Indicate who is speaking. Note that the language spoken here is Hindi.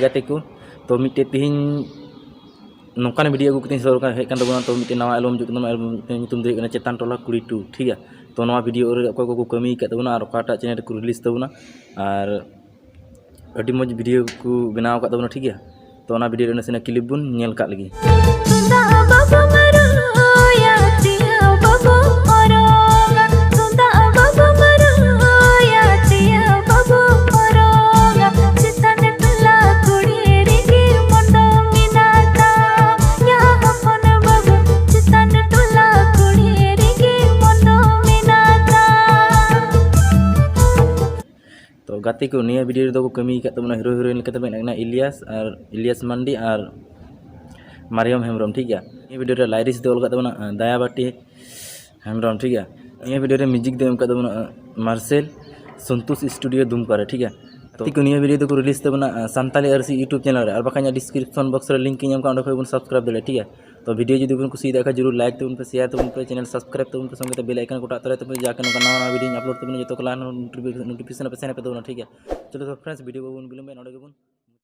Speaker 1: गाते को तो मिट्टे तीन नौकान वीडियो अगू कते सर हेज कान तबोना तो मिट्टे नवा एल्बम जुकना एल्बम ᱧᱩᱛᱩᱢ ᱫᱚ ᱦᱩᱭᱩᱜ ᱠᱟᱱᱟ ᱪᱮᱛᱟᱱ ᱴᱚᱞᱟ 22 ठीक है। तो नवा वीडियो रे अकोय को कमी का तबोना और काटा चैनल को रिलीज तबोना और अडी मज वीडियो को बनाव का तबोना ठीक है। तो ना वीडियो रे नसेना क्लिप बुन नेल का लगी तो गाते को निया वीडियो दो कमी का तबना हीरो हीरोइन लेके तबे ना इलियास मांडी और मारियम हेमब्रम ठीक है। ये वीडियो रे लाइरिस दे ओल का तबना दया बाटी हेमब्रम ठीक है। ये वीडियो रे म्यूजिक दे एम का तबना मार्सेल संतोष स्टूडियो दुमका ठीक है। तो निया वीडियो दो को रिलीज तबना सानताली आरसी यूट्यूब चैनल रे और बाका डिस्क्रिप्शन बॉक्स रे लिंक ᱧᱟᱢ का ओंडे खै बन सब्सक्राइब दले ठीक है। तो वीडियो जदि बन कुसी देखा जरूर लाइक तबन पे शेयर तबन पे चैनल सब्सक्राइब तबन पे संगे बेल आइकन कोटा तले तबन जाके नवा वीडियो अपलोड तबन जतो कला नोटिफिकेशन पे सेन पे तबन ठीक है। चलो तो फ्रेंड्स वीडियो को बन बिलम नोडे के बन